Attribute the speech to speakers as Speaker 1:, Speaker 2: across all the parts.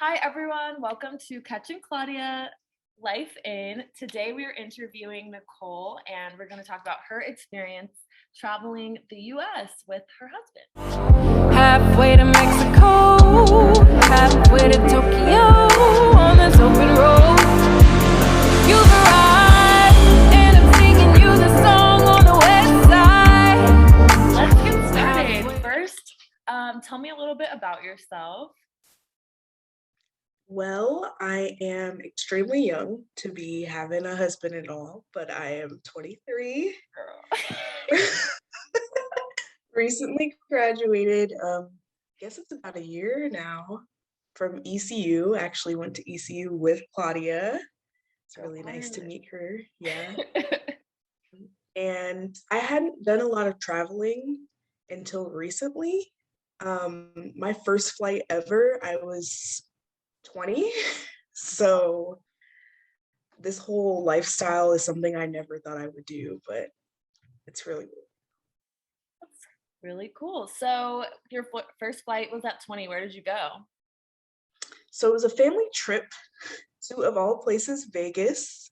Speaker 1: Hi, everyone. Welcome to Catching Claudia Life In. Today, we are interviewing Nicole, and we're going to talk about her experience traveling the U.S. with her husband.
Speaker 2: Halfway to Mexico, halfway to Tokyo, on this open road. You've arrived, and I'm singing you the song on the west side.
Speaker 1: Let's get started. First, tell me a little bit about yourself.
Speaker 3: Well, I am extremely young to be having a husband and all, but I am 23.
Speaker 1: Girl.
Speaker 3: Recently graduated, I guess it's about a year now from ECU. Actually went to ECU with Claudia. It's really nice to meet her. Yeah. And I hadn't done a lot of traveling until recently. My first flight ever, I was 20. So this whole lifestyle is something I never thought I would do, but it's really cool.
Speaker 1: That's really cool. So your first flight was at 20. Where did you go?
Speaker 3: So it was a family trip to, of all places, Vegas.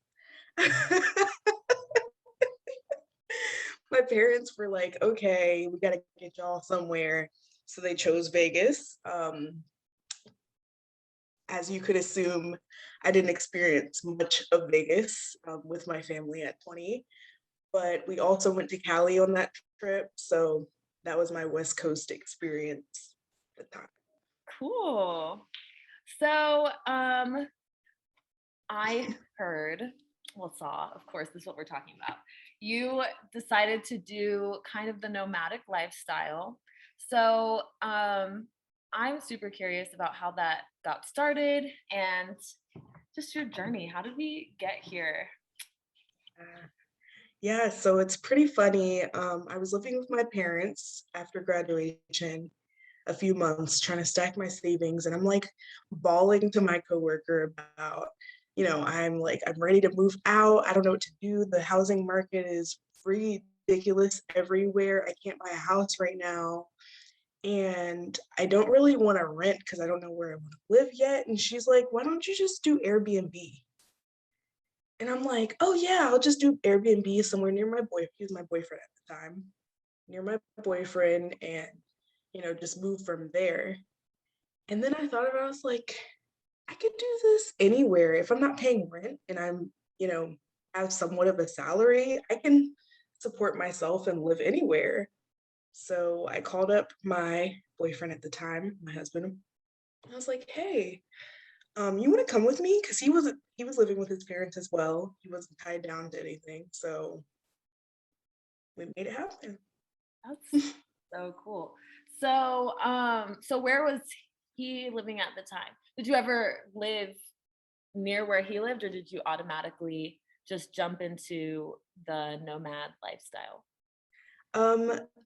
Speaker 3: My parents were like, okay, we got to get y'all somewhere. So they chose Vegas. As you could assume, I didn't experience much of Vegas with my family at 20, but we also went to Cali on that trip. So that was my West Coast experience at the time.
Speaker 1: Cool. So I heard, saw, of course, this is what we're talking about. You decided to do kind of the nomadic lifestyle. So I'm super curious about how that got started and just your journey. How did we get here?
Speaker 3: Yeah, so it's pretty funny. I was living with my parents after graduation a few months trying to stack my savings, and I'm like bawling to my coworker about, I'm ready to move out. I don't know what to do. The housing market is ridiculous everywhere. I can't buy a house right now. And I don't really want to rent because I don't know where I want to live yet. And she's like, why don't you just do Airbnb? And I'm like, oh yeah, I'll just do Airbnb somewhere near my boyfriend. He was my boyfriend at the time, near my boyfriend, and just move from there. And then I thought about it, I was like, I could do this anywhere. If I'm not paying rent and I'm, have somewhat of a salary, I can support myself and live anywhere. So I called up my boyfriend at the time, my husband. I was like, hey, you want to come with me? Because he was living with his parents as well. He wasn't tied down to anything. So we made it happen.
Speaker 1: That's so cool. So so where was he living at the time? Did you ever live near where he lived, or did you automatically just jump into the nomad lifestyle?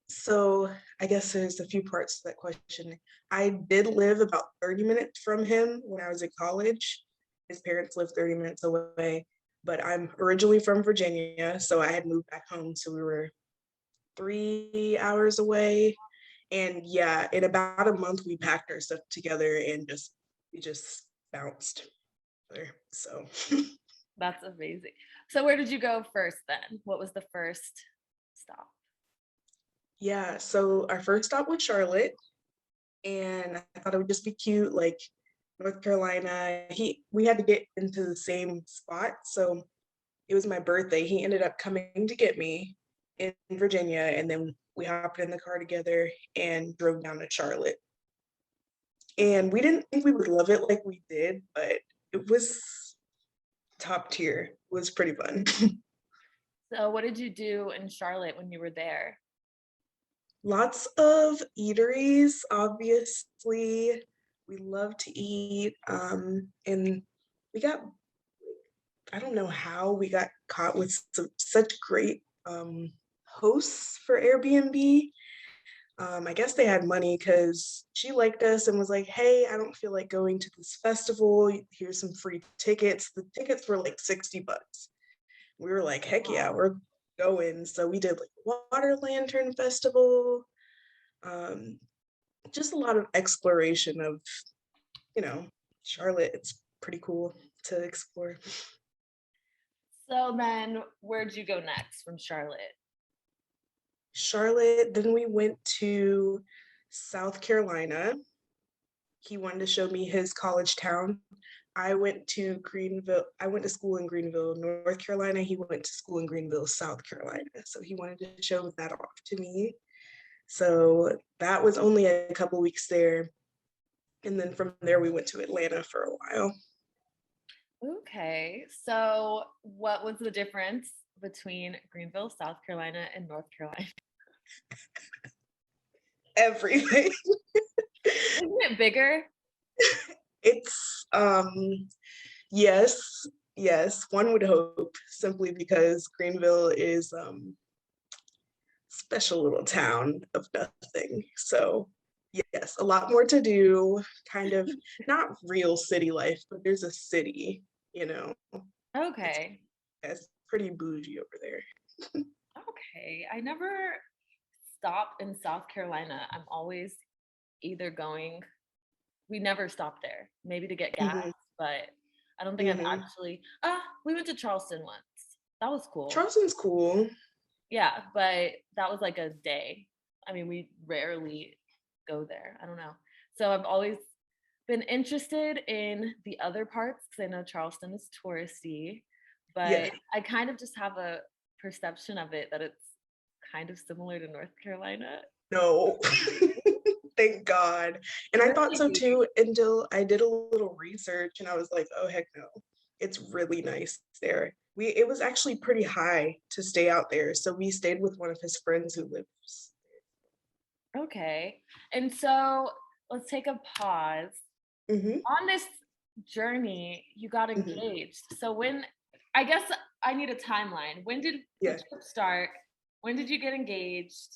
Speaker 3: So I guess there's a few parts to that question. I did live about 30 minutes from him when I was in college. His parents lived 30 minutes away, but I'm originally from Virginia, so I had moved back home, so we were 3 hours away. And yeah, in about a month we packed our stuff together and we just bounced there. So
Speaker 1: That's amazing. So where did you go first then? What was the first stop?
Speaker 3: yeah, so our first stop was Charlotte, and I thought it would just be cute, like North Carolina. We had to get into the same spot, so it was my birthday. He ended up coming to get me in Virginia, and then we hopped in the car together and drove down to Charlotte. And we didn't think we would love it like we did, but it was top tier. It was pretty fun.
Speaker 1: So what did you do in Charlotte when you were there?
Speaker 3: Lots of eateries, obviously. We love to eat. And we got, I don't know how we got caught with such great hosts for Airbnb. I guess they had money because she liked us and was like, hey, I don't feel like going to this festival. Here's some free tickets. The tickets were like $60. We were like, heck yeah, we're going. So we did like water lantern festival, just a lot of exploration of, Charlotte, it's pretty cool to explore.
Speaker 1: So then where'd you go next from Charlotte?
Speaker 3: Charlotte, then we went to South Carolina. He wanted to show me his college town. I went to Greenville. I went to school in Greenville, North Carolina. He went to school in Greenville, South Carolina. So he wanted to show that off to me. So that was only a couple weeks there. And then from there, we went to Atlanta for a while.
Speaker 1: Okay. So what was the difference between Greenville, South Carolina, and North Carolina?
Speaker 3: Everything.
Speaker 1: Isn't it bigger?
Speaker 3: It's yes, yes, one would hope, simply because Greenville is special little town of nothing. So yes, a lot more to do, kind of not real city life, but there's a city, you know.
Speaker 1: Okay.
Speaker 3: It's pretty bougie over there.
Speaker 1: Okay. I never stopped in South Carolina. I'm always either going, we never stopped there, maybe to get gas,
Speaker 3: Mhm,
Speaker 1: but I don't think I've
Speaker 3: mhm.
Speaker 1: actually, we went to Charleston once. That was cool.
Speaker 3: Charleston's cool.
Speaker 1: Yeah, but that was like a day. I mean, we rarely go there. I don't know. So I've always been interested in the other parts because I know Charleston is touristy,
Speaker 3: Yeah,
Speaker 1: but I kind of just have a perception of it that it's kind of similar to North Carolina.
Speaker 3: no. Thank God. And I thought so
Speaker 1: Really?
Speaker 3: too until I did a little research and I was like, oh heck no. It's really nice there. It was actually pretty high to stay out there. So we stayed with one of his friends who lives.
Speaker 1: Okay. And so let's take a pause.
Speaker 3: Hmm.
Speaker 1: On this journey, you got
Speaker 3: Hmm.
Speaker 1: engaged. So when, I guess I need a timeline. When did the
Speaker 3: Yeah,
Speaker 1: trip start? When did you get engaged?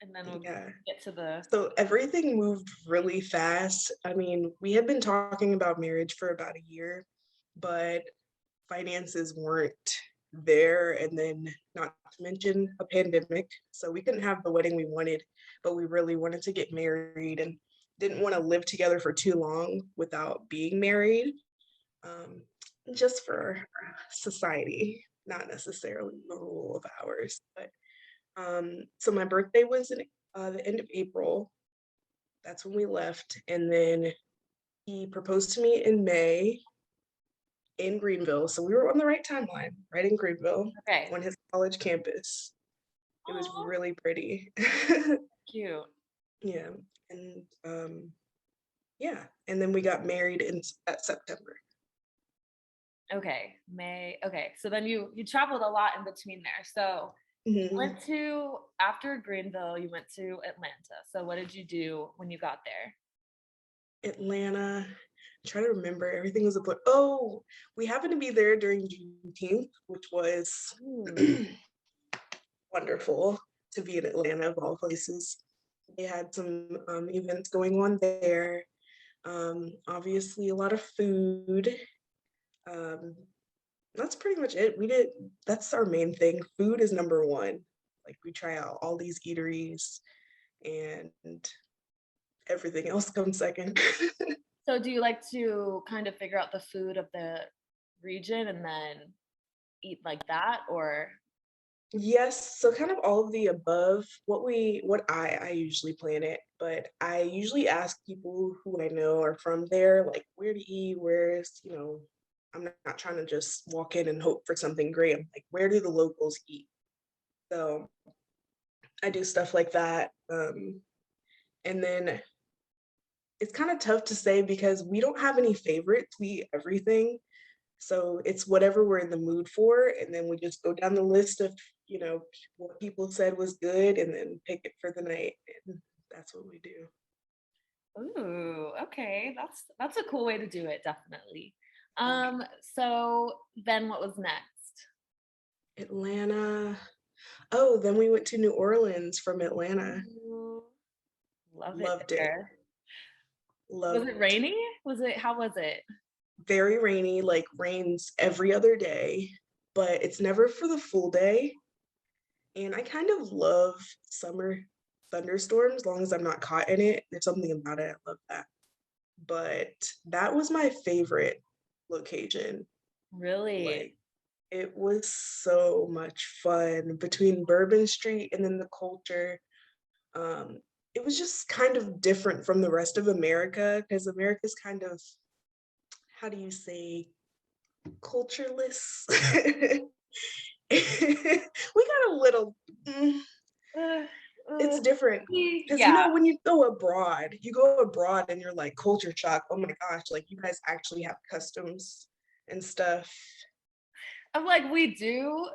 Speaker 1: And then we'll
Speaker 3: yeah.
Speaker 1: get to the,
Speaker 3: So everything moved really fast. I mean, we had been talking about marriage for about a year, but finances weren't there. And then, not to mention a pandemic. So we couldn't have the wedding we wanted, but we really wanted to get married and didn't want to live together for too long without being married, um, just for society, not necessarily the rule of ours. But so my birthday was in the end of April. That's when we left. And then he proposed to me in May in Greenville. So we were on the right timeline, right in Greenville
Speaker 1: okay.
Speaker 3: on his college campus. It was
Speaker 1: Oh,
Speaker 3: really pretty.
Speaker 1: cute.
Speaker 3: Yeah. And yeah. And then we got married in at September.
Speaker 1: Okay. May. Okay. So then you traveled a lot in between there. So
Speaker 3: Mhm.
Speaker 1: went to, after Greenville, you went to Atlanta. So what did you do when you got there?
Speaker 3: Atlanta. Trying to remember, everything was a blur. Oh, we happened to be there during Juneteenth, which was
Speaker 1: Ooh.
Speaker 3: wonderful to be in Atlanta of all places. They had some events going on there. Obviously, a lot of food. Um, that's pretty much it. That's our main thing. Food is number one. Like, we try out all these eateries and everything else comes second.
Speaker 1: So do you like to kind of figure out the food of the region and then eat like that, or
Speaker 3: Yes, so kind of all of the above. What I usually plan it, but I usually ask people who I know are from there, like where to eat, I'm not trying to just walk in and hope for something great. I'm like, where do the locals eat? So I do stuff like that. And then it's kind of tough to say because we don't have any favorites. We eat everything. So it's whatever we're in the mood for, and then we just go down the list of, what people said was good, and then pick it for the night. And that's what we do.
Speaker 1: ooh, okay, that's a cool way to do it, definitely.
Speaker 3: Yeah.
Speaker 1: So then what was next?
Speaker 3: Atlanta. Oh, then we went to New Orleans from Atlanta.
Speaker 1: Ooh, love it
Speaker 3: Loved it.
Speaker 1: there. Was it
Speaker 3: Loved.
Speaker 1: rainy? Was it, how was it?
Speaker 3: Very rainy, like rains every other day, but it's never for the full day. And I kind of love summer thunderstorms as long as I'm not caught in it. There's something about it. I love that. but that was my favorite location.
Speaker 1: Really?
Speaker 3: Like, it was so much fun between Bourbon Street and then the culture. Um, it was just kind of different from the rest of America because America's kind of, how do you say, cultureless. We got a little,
Speaker 1: Uh,
Speaker 3: it's different because
Speaker 1: yeah.
Speaker 3: when you go abroad and you're like culture shock. Oh my gosh, like you guys actually have customs and stuff.
Speaker 1: I'm like, we do,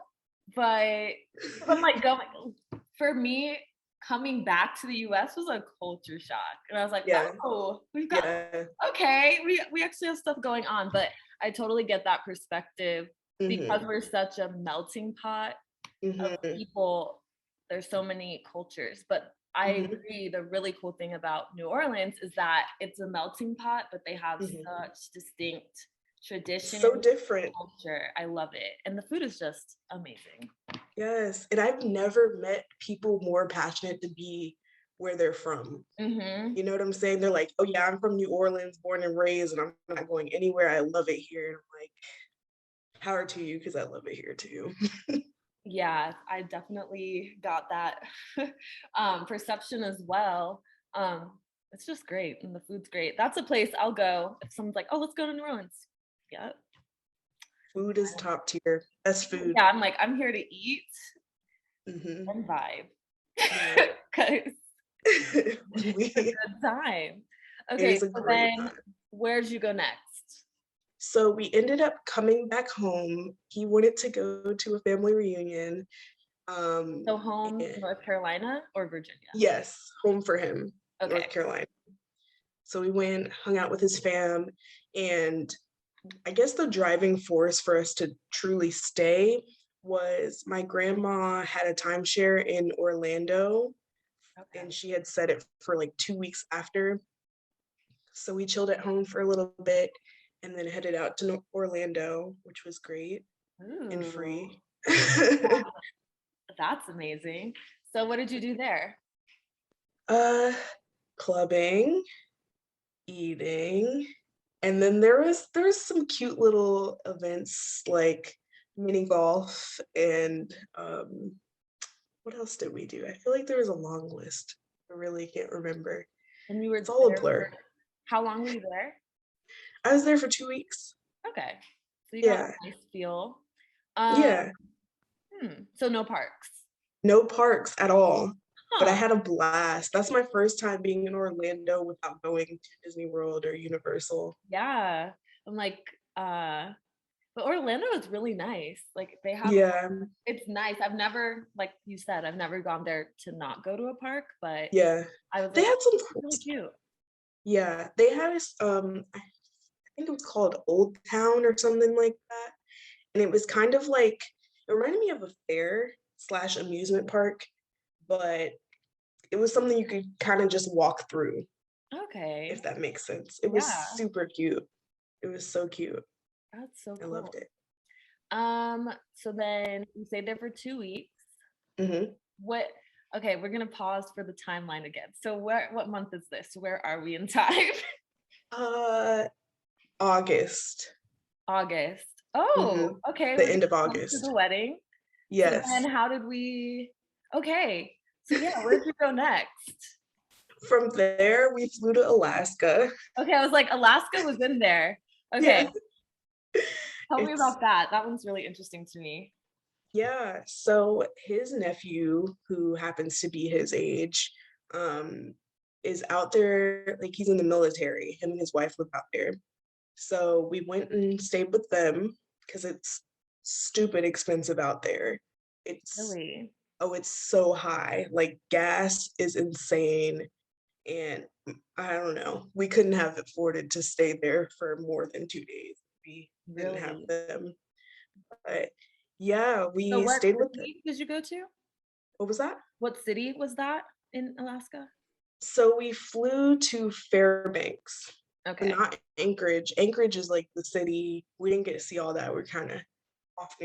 Speaker 1: but I'm like going for me, coming back to the US was a culture shock. And I was like,
Speaker 3: Yeah,
Speaker 1: oh, we've got
Speaker 3: yeah.
Speaker 1: okay, we actually have stuff going on. But I totally get that perspective because
Speaker 3: Hmm.
Speaker 1: we're such a melting pot of
Speaker 3: Hmm.
Speaker 1: people. There's so many cultures. But I
Speaker 3: Hmm.
Speaker 1: agree, the really cool thing about New Orleans is that it's a melting pot, but they have
Speaker 3: Hmm.
Speaker 1: such distinct traditions,
Speaker 3: So different.
Speaker 1: culture. I love it. And the food is just amazing.
Speaker 3: Yes, and I've never met people more passionate to be where they're from.
Speaker 1: Mhm.
Speaker 3: You know what I'm saying? They're like, oh yeah, I'm from New Orleans, born and raised, and I'm not going anywhere. I love it here. And I'm like, power to you, because I love it here too.
Speaker 1: Yeah, I definitely got that perception as well. It's just great, and the food's great. That's a place I'll go if someone's like, "Oh, let's go to New Orleans." Yeah,
Speaker 3: Food is top tier. Best food.
Speaker 1: yeah. I'm like, I'm here to eat
Speaker 3: Hmm.
Speaker 1: and vibe
Speaker 3: Yeah.
Speaker 1: because it's a
Speaker 3: It
Speaker 1: good time. Okay,
Speaker 3: is a
Speaker 1: so
Speaker 3: great
Speaker 1: then
Speaker 3: time.
Speaker 1: where'd you go next?
Speaker 3: So we ended up coming back home. He wanted to go to a family reunion.
Speaker 1: So home,
Speaker 3: And
Speaker 1: North Carolina or Virginia?
Speaker 3: yes, home for him,
Speaker 1: Okay.
Speaker 3: North Carolina. So we went, hung out with his fam, and I guess the driving force for us to truly stay was my grandma had a timeshare in Orlando,
Speaker 1: Okay.
Speaker 3: and she had set it for like 2 weeks after. So we chilled at home for a little bit and then headed out to Orlando, which was great and
Speaker 1: Ooh,
Speaker 3: free.
Speaker 1: that's amazing. So what did you do there?
Speaker 3: uh, Clubbing, eating, and then there was some cute little events like mini golf and what else did we do? I feel like there was a long list. I really can't remember.
Speaker 1: And you were
Speaker 3: It's all a
Speaker 1: there for
Speaker 3: blur.
Speaker 1: how long were you there?
Speaker 3: I was there for 2 weeks.
Speaker 1: Okay. So you got
Speaker 3: Yeah.
Speaker 1: a nice feel. Um,
Speaker 3: Yeah.
Speaker 1: so no parks.
Speaker 3: No parks at all. But I
Speaker 1: Huh.
Speaker 3: had a blast. That's my first time being in Orlando without going to Disney World or Universal.
Speaker 1: Yeah. I'm like, uh, but Orlando is really nice. Like they have
Speaker 3: Yeah.
Speaker 1: it's nice. I've never, like you said, I've never gone there to not go to a park, but
Speaker 3: Yeah.
Speaker 1: I was
Speaker 3: They
Speaker 1: like,
Speaker 3: had some
Speaker 1: it's
Speaker 3: cool
Speaker 1: really
Speaker 3: stuff.
Speaker 1: cute.
Speaker 3: Yeah. They had I think it was called Old Town or something like that. And it was kind of like it reminded me of a fair slash amusement park, but it was something you could kind of just walk through, if
Speaker 1: Okay.
Speaker 3: that makes sense. It was
Speaker 1: Yeah,
Speaker 3: super cute. It was so cute.
Speaker 1: that's so
Speaker 3: I loved
Speaker 1: cool.
Speaker 3: it.
Speaker 1: So then you stayed there for 2 weeks.
Speaker 3: Hmm.
Speaker 1: What okay, we're gonna pause for the timeline again. So what month is this? Where are we in time?
Speaker 3: Uh, August.
Speaker 1: August.
Speaker 3: Hmm.
Speaker 1: Oh, okay,
Speaker 3: The
Speaker 1: we're
Speaker 3: end of
Speaker 1: getting close to
Speaker 3: August.
Speaker 1: the wedding. So then
Speaker 3: Yes.
Speaker 1: how did we okay. So yeah, where'd you go next?
Speaker 3: From there, we flew to Alaska.
Speaker 1: Okay, I was like, Alaska was in there. Okay,
Speaker 3: Yeah.
Speaker 1: tell me
Speaker 3: It's
Speaker 1: about that. That one's really interesting to me.
Speaker 3: Yeah, so his nephew, who happens to be his age, is out there, like he's in the military. Him and his wife live out there. So we went and stayed with them because it's stupid expensive out there. It's
Speaker 1: Really?
Speaker 3: oh, it's so high. Like gas is insane. And I don't know. We couldn't have afforded to stay there for more than 2 days. We didn't have
Speaker 1: Really?
Speaker 3: them. But yeah,
Speaker 1: So
Speaker 3: we
Speaker 1: what
Speaker 3: stayed with them.
Speaker 1: city did you go to?
Speaker 3: What was that?
Speaker 1: What city was that in Alaska?
Speaker 3: So we flew to Fairbanks, but
Speaker 1: Okay.
Speaker 3: not Anchorage. Anchorage is like the city. We didn't get to see all that. We're kind of off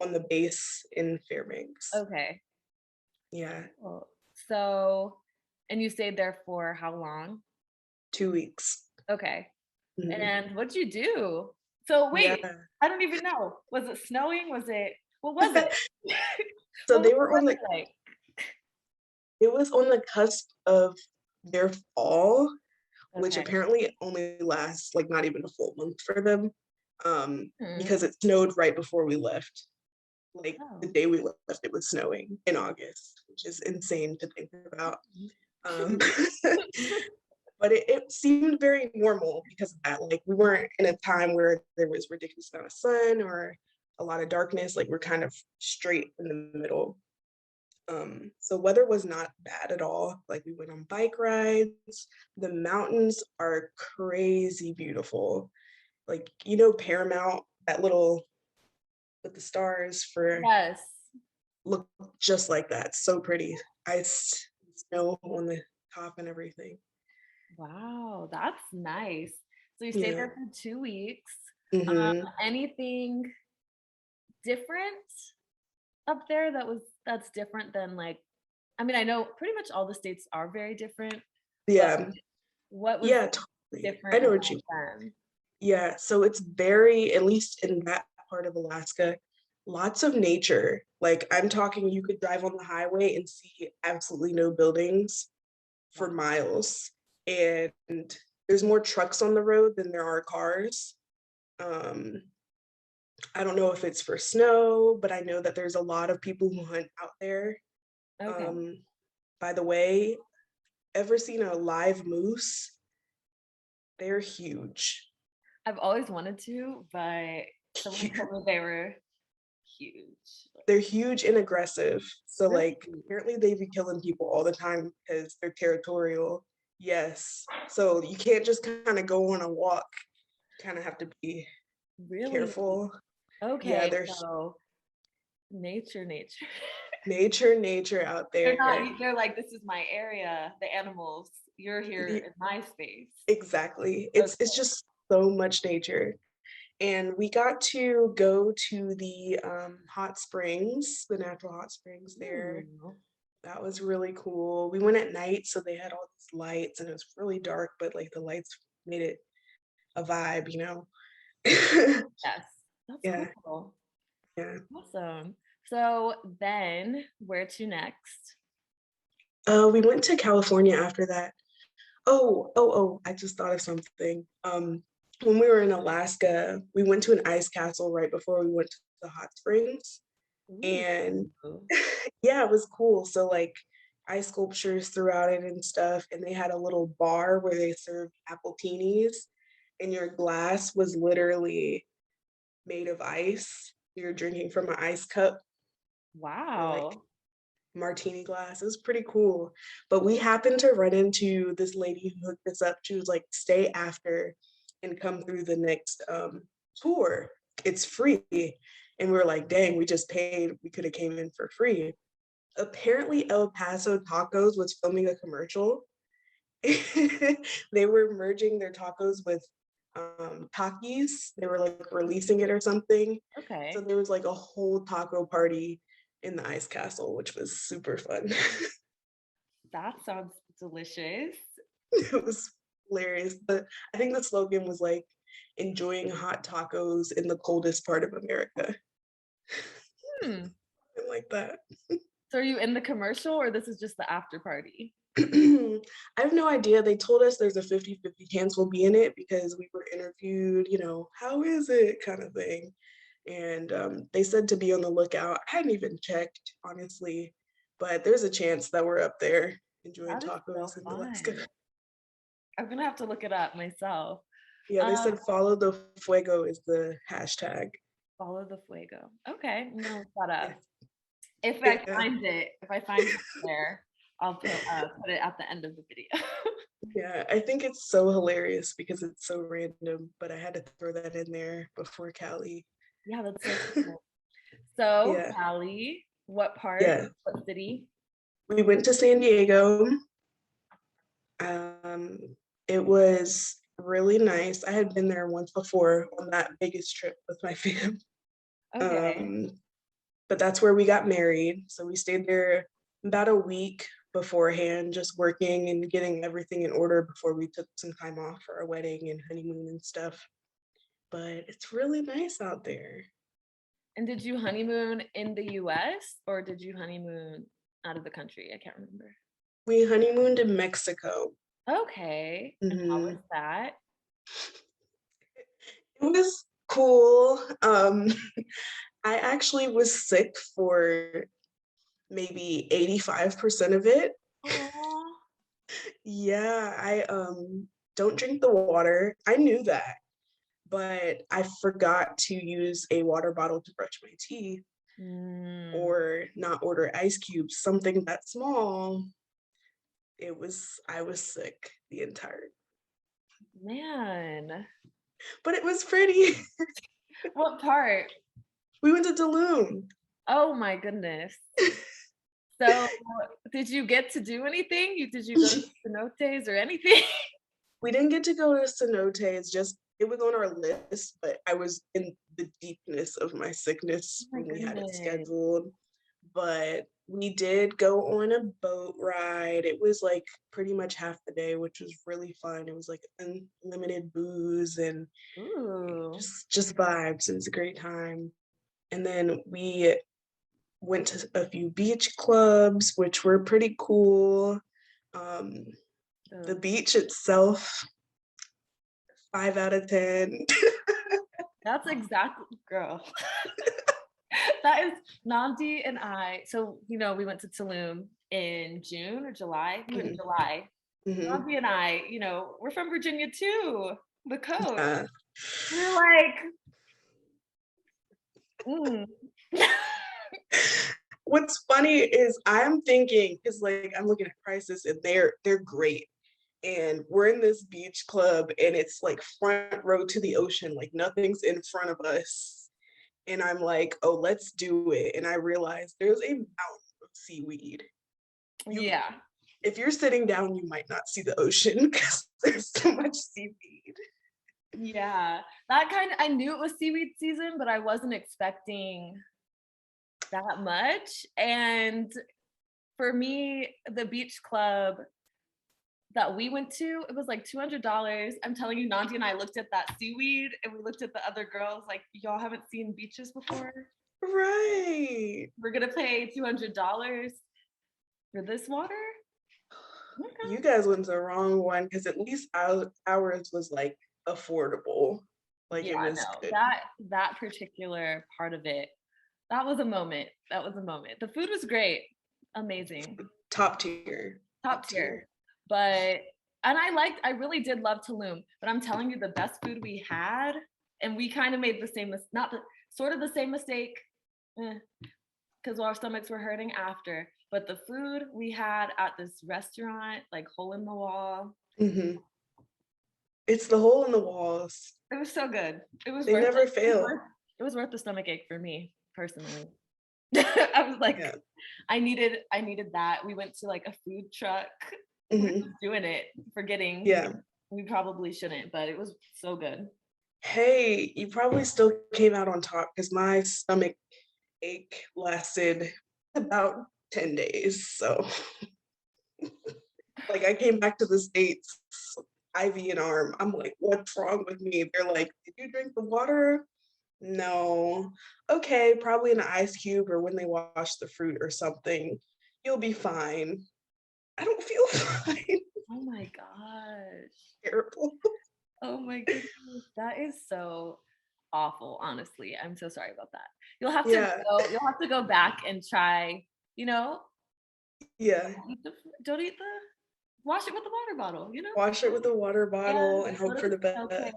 Speaker 3: on the base in Fairbanks.
Speaker 1: Okay.
Speaker 3: Yeah,
Speaker 1: Well, so, and you stayed there for how long?
Speaker 3: 2 weeks.
Speaker 1: Okay.
Speaker 3: Mhm.
Speaker 1: And what'd you do? So
Speaker 3: Yeah.
Speaker 1: wait, I don't even know. Was it snowing? What was it?
Speaker 3: So
Speaker 1: What was
Speaker 3: they
Speaker 1: the
Speaker 3: were on
Speaker 1: weather
Speaker 3: the
Speaker 1: like?
Speaker 3: it was on the cusp of their fall, which
Speaker 1: Okay.
Speaker 3: apparently only lasts like not even a full month for them.
Speaker 1: Hmm.
Speaker 3: Because it snowed right before we left. Like the
Speaker 1: Oh.
Speaker 3: day we left, it was snowing in August, which is insane to think about. Um, but it seemed very normal because of that. Like we weren't in a time where there was ridiculous amount of sun or a lot of darkness. Like we're kind of straight in the middle. So weather was not bad at all. Like we went on bike rides. The mountains are crazy beautiful. Like Paramount, that little with the stars for
Speaker 1: Yes.
Speaker 3: look just like that. So pretty. Ice, snow on the top and everything.
Speaker 1: Wow, that's nice. So you stayed
Speaker 3: Yeah.
Speaker 1: there for 2 weeks.
Speaker 3: Hmm.
Speaker 1: Anything different up there that's different than like, I mean, I know pretty much all the states are very different, but
Speaker 3: Yeah.
Speaker 1: what was
Speaker 3: Yeah, totally. I
Speaker 1: different
Speaker 3: know
Speaker 1: about
Speaker 3: what you
Speaker 1: them?
Speaker 3: Yeah, so it's very, at least in that part of Alaska, lots of nature. Like I'm talking, you could drive on the highway and see absolutely no buildings for
Speaker 1: Wow.
Speaker 3: miles. And there's more trucks on the road than there are cars. Um, I don't know if it's for snow, but I know that there's a lot of people who hunt out there.
Speaker 1: Okay.
Speaker 3: Um, by the way, ever seen a live moose? They're huge.
Speaker 1: I've always wanted to, but someone told me they were huge.
Speaker 3: They're huge and aggressive. So
Speaker 1: Really?
Speaker 3: like apparently they be killing people all the time because they're territorial. Yes. So you can't just kind of go on a walk. You kind of have to be
Speaker 1: Really?
Speaker 3: careful. Yeah,
Speaker 1: Okay,
Speaker 3: there's
Speaker 1: so nature.
Speaker 3: nature out
Speaker 1: They're
Speaker 3: there.
Speaker 1: not, they're like, this is my area, the animals. You're here
Speaker 3: Y-
Speaker 1: in my space.
Speaker 3: Exactly.
Speaker 1: Okay.
Speaker 3: It's just so much nature. And we got to go to the hot springs, the natural hot springs there.
Speaker 1: Ooh.
Speaker 3: That was really cool. We went at night, so they had all these lights, and it was really dark, but like the lights made it a vibe.
Speaker 1: Yes, that's
Speaker 3: Yeah,
Speaker 1: cool.
Speaker 3: yeah.
Speaker 1: Awesome. So then where to next?
Speaker 3: We went to California after that. Oh, I just thought of something. When we were in Alaska, we went to an ice castle right before we went to the hot springs.
Speaker 1: Ooh.
Speaker 3: And yeah, it was cool. So like ice sculptures throughout it and stuff. And they had a little bar where they served apple teenies, and your glass was literally made of ice. You're drinking from an ice cup or like
Speaker 1: Wow.
Speaker 3: martini glass. It was pretty cool. But we happened to run into this lady who hooked us up. She was like, stay after and come through the next tour. It's free. And we were like, dang, we just paid. We could have came in for free. Apparently El Paso Tacos was filming a commercial. They were merging their tacos with Takis. They were like releasing it or something. So
Speaker 1: Okay.
Speaker 3: there was like a whole taco party in the ice castle, which was super fun.
Speaker 1: That sounds delicious.
Speaker 3: It was hilarious. But I think the slogan was like enjoying hot tacos in the coldest part of America.
Speaker 1: Hmm.
Speaker 3: Something like that.
Speaker 1: So are you in the commercial or this is just the after party?
Speaker 3: I have no idea. They told us there's a 50-50 chance we'll be in it because we were interviewed, how is it kind of thing. And they said to be on the lookout. I hadn't even checked, honestly, but there's a chance that we're up there enjoying
Speaker 1: That is so
Speaker 3: tacos in Alaska.
Speaker 1: fun. I'm gonna have to look it up myself.
Speaker 3: Yeah, they
Speaker 1: Um,
Speaker 3: said follow the fuego is the hashtag.
Speaker 1: Follow the fuego. Okay, I'm gonna look that up.
Speaker 3: Yeah. Yeah.
Speaker 1: If I find it there, I'll put it at the end of the video.
Speaker 3: Yeah, I think it's so hilarious because it's so random, but I had to throw that in there before Cali.
Speaker 1: Yeah, that's so cool. So,
Speaker 3: Yeah,
Speaker 1: Cali, what part?
Speaker 3: yeah.
Speaker 1: What city?
Speaker 3: We went to San Diego. Um, it was really nice. I had been there once before on that biggest trip with my fam.
Speaker 1: Okay.
Speaker 3: Um, but that's where we got married. So we stayed there about a week beforehand, just working and getting everything in order before we took some time off for our wedding and honeymoon and stuff. But it's really nice out there.
Speaker 1: And did you honeymoon in the US or did you honeymoon out of the country? I can't remember.
Speaker 3: We honeymooned in Mexico.
Speaker 1: Okay. And how was that?
Speaker 3: It was cool. I actually was sick for maybe 85% of it.
Speaker 1: Aww.
Speaker 3: Yeah, I don't drink the water. I knew that, but I forgot to use a water bottle to brush my teeth or not order ice cubes, something that small. I was sick the entire
Speaker 1: Man.
Speaker 3: but it was pretty.
Speaker 1: What part?
Speaker 3: We went to Tulum.
Speaker 1: Oh my goodness. So did you get to do anything? Did you go to cenotes or anything?
Speaker 3: We didn't get to go to cenotes, just it was on our list, but I was in the deepness of my sickness when we had it scheduled. But we did go on a boat ride. It was like pretty much half the day, which was really fun. It was like unlimited booze and just vibes. It was a great time. And then we went to a few beach clubs, which were pretty cool. The beach itself, 5 out of 10.
Speaker 1: That's exactly, girl. That is Nandi and I. So, we went to Tulum in June or July. We went in July. Nandi and I, we're from Virginia too, the coast. We're like,
Speaker 3: What's funny is I'm thinking, because like I'm looking at prices and they're great. And we're in this beach club and it's like front row to the ocean, like nothing's in front of us. And I'm like, oh, let's do it. And I realized there's a mountain of seaweed. If you're sitting down, you might not see the ocean because there's so much seaweed.
Speaker 1: Yeah, I knew it was seaweed season, but I wasn't expecting that much. And for me, the beach club that we went to, it was like $200. I'm telling you, Nandi and I looked at that seaweed and we looked at the other girls like, y'all haven't seen beaches before?
Speaker 3: Right.
Speaker 1: We're gonna pay $200 for this water?
Speaker 3: Okay. You guys went to the wrong one because at least ours was like affordable. Like it was good.
Speaker 1: That particular part of it, that was a moment. The food was great. Amazing.
Speaker 3: Top tier.
Speaker 1: But I really did love Tulum, but I'm telling you, the best food we had, and we kind of made the same mistake, because our stomachs were hurting after. But the food we had at this restaurant, like hole in the wall.
Speaker 3: It's the hole in the walls.
Speaker 1: It was so good. They
Speaker 3: never fail.
Speaker 1: It was worth the stomach ache for me personally. I was like, I needed that. We went to like a food truck. We were doing it, forgetting. We probably shouldn't, but it was so good.
Speaker 3: Hey, you probably still came out on top because my stomach ache lasted about 10 days. So like I came back to the States, IV in arm. I'm like, what's wrong with me? They're like, did you drink the water? No. Okay, probably an ice cube or when they wash the fruit or something. You'll be fine. I don't feel fine.
Speaker 1: Oh my gosh.
Speaker 3: Terrible.
Speaker 1: Oh my goodness. That is so awful, honestly. I'm so sorry about that. You'll have to go back and try,
Speaker 3: Yeah.
Speaker 1: Don't eat wash it with the water bottle,
Speaker 3: Wash it with the water bottle and hope for the best. Okay.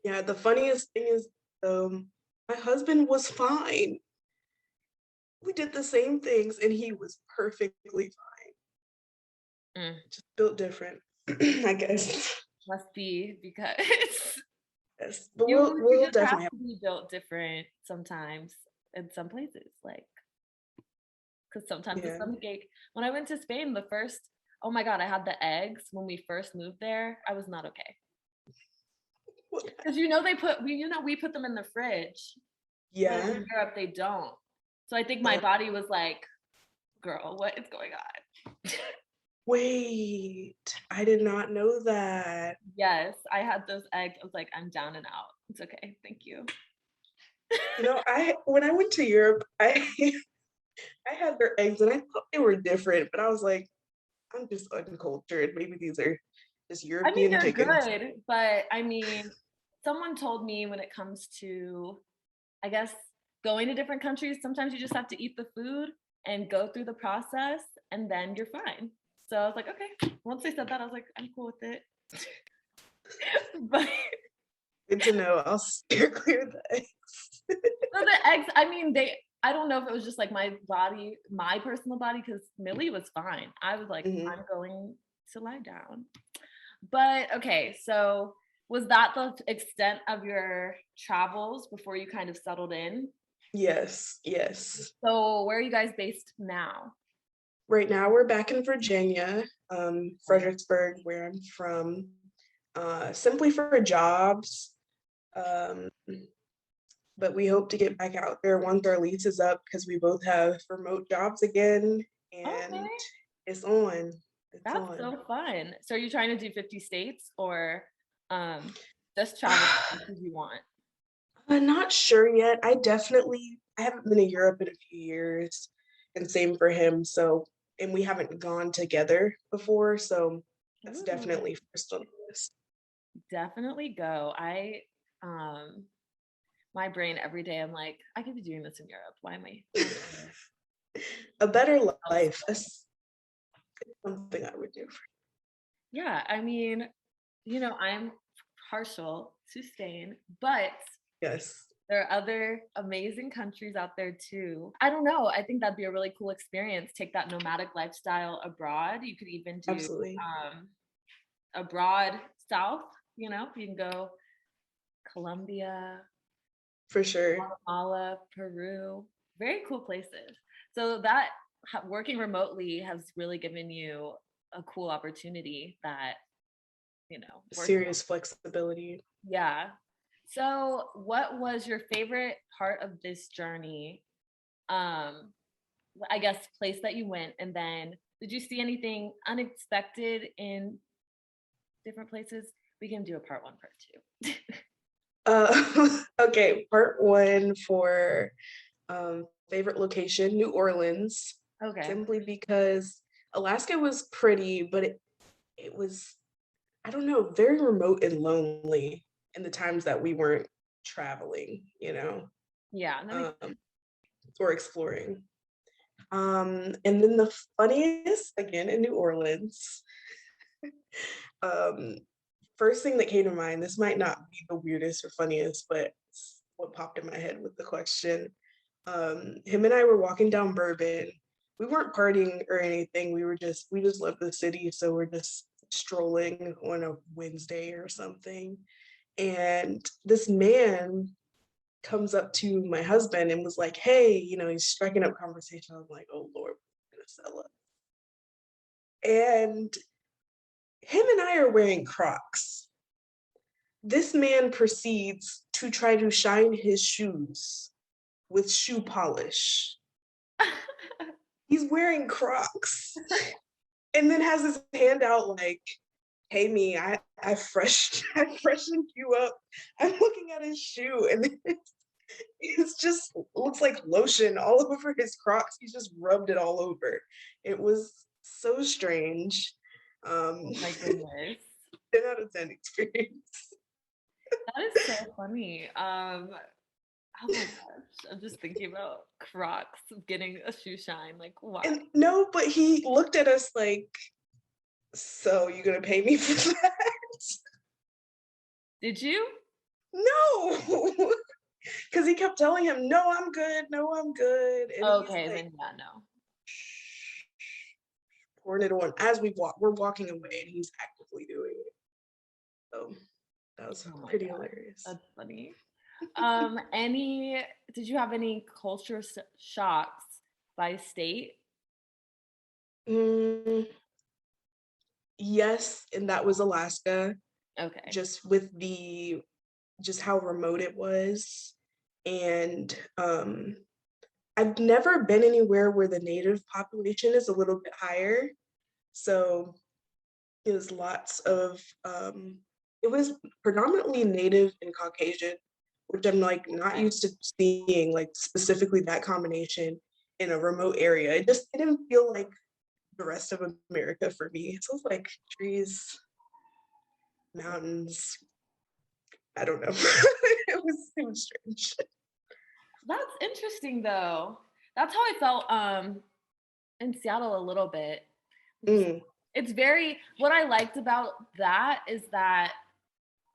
Speaker 3: Yeah, the funniest thing is my husband was fine. We did the same things and he was perfectly fine. Just built different, I guess.
Speaker 1: Must be because
Speaker 3: yes, but we'll definitely
Speaker 1: have to be built different sometimes in some places, like because sometimes the stomach ache. When I went to Spain, oh my God, I had the eggs when we first moved there. I was not okay. Because we put them in the fridge.
Speaker 3: Yeah.
Speaker 1: But in Europe they don't. So I think my body was like, girl, what is going on?
Speaker 3: Wait, I did not know that.
Speaker 1: Yes, I had those eggs. I was like, I'm down and out. It's okay. Thank you.
Speaker 3: You know, when I went to Europe, I I had their eggs and I thought they were different, but I was like, I'm just uncultured. Maybe these are just
Speaker 1: I mean,
Speaker 3: European
Speaker 1: they're
Speaker 3: chickens.
Speaker 1: good, but I mean, someone told me when it comes to, I guess, going to different countries, sometimes you just have to eat the food and go through the process and then you're fine. So I was like, okay. Once they said that, I was like, I'm cool with it. But
Speaker 3: Good to know. I'll steer clear of the eggs.
Speaker 1: so the eggs, I mean, I don't know if it was just like my body, my personal body, because Millie was fine. I was like,
Speaker 3: Mhm.
Speaker 1: I'm going to lie down. But okay, so was that the extent of your travels before you kind of settled in?
Speaker 3: Yes, yes.
Speaker 1: So where are you guys based now?
Speaker 3: Right now we're back in Virginia,
Speaker 1: Okay.
Speaker 3: Fredericksburg, where I'm from, simply for jobs. Um, but we hope to get back out there once our lease is up because we both have remote jobs again,
Speaker 1: Okay,
Speaker 3: and it's on. It's
Speaker 1: that's
Speaker 3: on.
Speaker 1: so fun. So are you trying to do 50 states or um just travel as much as you want?
Speaker 3: I'm not sure yet. I haven't been to Europe in a few years, and same for him. So, and we haven't gone together before, so that's
Speaker 1: Ooh,
Speaker 3: definitely first on the list.
Speaker 1: definitely go. Um my brain every day, I'm like, I could be doing this in Europe. Why am I doing this
Speaker 3: A better life.
Speaker 1: elsewhere?
Speaker 3: That's something I would do.
Speaker 1: Yeah, I mean, I'm partial to Spain, but
Speaker 3: Yes,
Speaker 1: there are other amazing countries out there too. I don't know. I think that'd be a really cool experience. Take that nomadic lifestyle abroad. You could even do
Speaker 3: absolutely,
Speaker 1: abroad south, you can go Colombia,
Speaker 3: for sure.
Speaker 1: Guatemala, Peru, very cool places. So that working remotely has really given you a cool opportunity that, working.
Speaker 3: Serious flexibility.
Speaker 1: Yeah. So, what was your favorite part of this journey? Um, I guess place that you went, and then did you see anything unexpected in different places? We can do a part one, part two.
Speaker 3: Okay, part one for favorite location, New Orleans,
Speaker 1: Okay.
Speaker 3: simply because Alaska was pretty, but it was, I don't know, very remote and lonely in the times that we weren't traveling,
Speaker 1: Yeah. That makes
Speaker 3: um, or exploring. And then the funniest, again in New Orleans, um, first thing that came to mind, this might not be the weirdest or funniest, but it's what popped in my head with the question. Him and I were walking down Bourbon. We weren't partying or anything. We just love the city, so we're just strolling on a Wednesday or something. And this man comes up to my husband and was like, "Hey, he's striking up conversation." I'm like, "Oh Lord, we're gonna sell it." And him and I are wearing Crocs. This man proceeds to try to shine his shoes with shoe polish. He's wearing Crocs and then has his hand out like, "Hey, me, I fresh I freshened you up." I'm looking at his shoe and it's just looks like lotion all over his Crocs. He's just rubbed it all over. It was so strange.
Speaker 1: oh my goodness.
Speaker 3: 10 out of 10 experience.
Speaker 1: That is so funny. Oh my gosh. I'm just thinking about Crocs getting a shoe shine. Like, why?
Speaker 3: And no, but he looked at us like, "So you gonna pay me for that?"
Speaker 1: Did you?
Speaker 3: No, because he kept telling him, "No, I'm good. No, I'm good," and he's
Speaker 1: Okay,
Speaker 3: like
Speaker 1: then yeah, no.
Speaker 3: pouring it on as we walk. We're walking away, and he's actively doing it. So that was
Speaker 1: Oh my
Speaker 3: pretty
Speaker 1: god,
Speaker 3: hilarious.
Speaker 1: that's funny. Any did you have any culture shocks by state?
Speaker 3: Mm, yes, and that was Alaska.
Speaker 1: Okay.
Speaker 3: Just with just how remote it was, and I've never been anywhere where the native population is a little bit higher. So it was it was predominantly native and Caucasian, which I'm like not used to seeing, like specifically that combination in a remote area. It just didn't feel like the rest of America for me. It was like trees, mountains. I don't know. It was strange.
Speaker 1: That's interesting though. That's how I felt in Seattle a little bit.
Speaker 3: Mm.
Speaker 1: It's very, what I liked about that is that,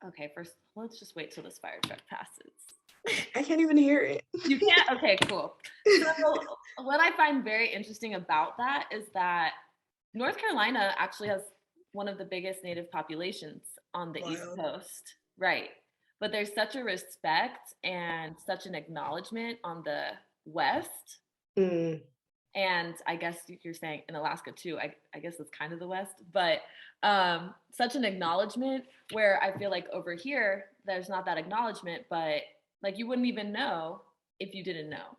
Speaker 1: okay, first let's just wait till this fire truck passes.
Speaker 3: I can't even hear it.
Speaker 1: You can't? Okay, cool. So what I find very interesting about that is that North Carolina actually has one of the biggest native populations on the East Coast. Right. But there's such a respect and such an acknowledgement on the West.
Speaker 3: Mm.
Speaker 1: And I guess you're saying in Alaska too, I guess it's kind of the West, but such an acknowledgement where I feel like over here, there's not that acknowledgement, but like you wouldn't even know if you didn't know.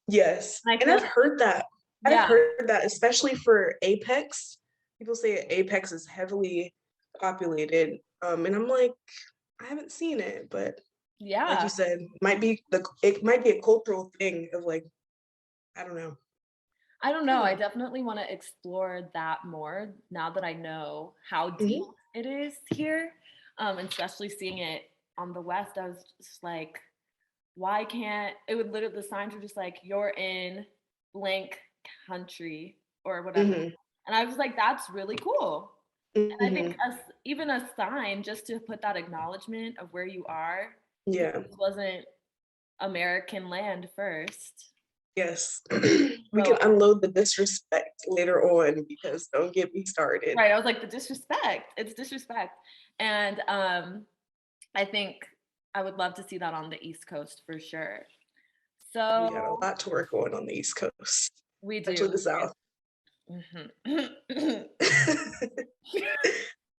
Speaker 3: Yes. And I've heard that. I've heard that, especially for Apex. People say Apex is heavily populated. And I'm like, I haven't seen it, but like you said, it might be a cultural thing of like, I don't know.
Speaker 1: I definitely want to explore that more now that I know how deep it is here. Especially seeing it on the West, I was just like, why can't it would literally, the signs were just like, you're in blank country or whatever. And I was like, that's really cool. And I think even a sign just to put that acknowledgement of where you are.
Speaker 3: Yeah.
Speaker 1: This wasn't American land first.
Speaker 3: Yes. We can unload the disrespect later on because don't get me started.
Speaker 1: Right. I was like, the disrespect. It's disrespect. And I think I would love to see that on the East Coast for sure. So
Speaker 3: we got a lot to work on the East Coast.
Speaker 1: We do.
Speaker 3: Especially the South.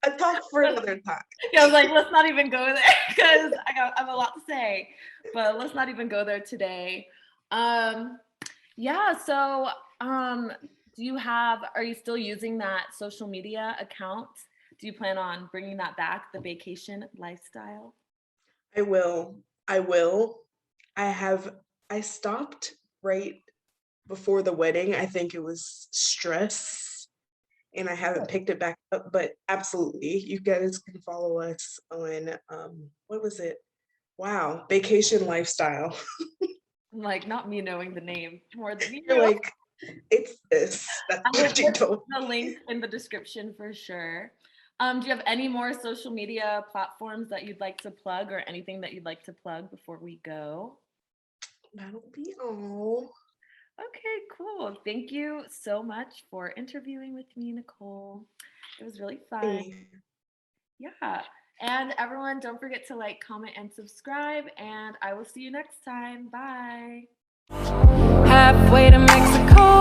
Speaker 3: A talk for another time.
Speaker 1: Yeah, I was like, let's not even go there because I have a lot to say, but let's not even go there today. Yeah, so are you still using that social media account? Do you plan on bringing that back, the vacation lifestyle?
Speaker 3: I will. I stopped right before the wedding. I think it was stress and I haven't picked it back up, but absolutely. You guys can follow us on, what was it? Wow, Vacation Lifestyle.
Speaker 1: Like, not me knowing the name more than you.
Speaker 3: You're like, it's this. That's what you told me.
Speaker 1: The link in the description for sure. Do you have any more social media platforms that you'd like to plug or anything that you'd like to plug before we go?
Speaker 3: That'll be all.
Speaker 1: Okay, cool. Thank you so much for interviewing with me, Nicole. It was really fun. Yeah. And everyone, don't forget to like, comment, and subscribe. And I will see you next time. Bye.
Speaker 2: Halfway to Mexico.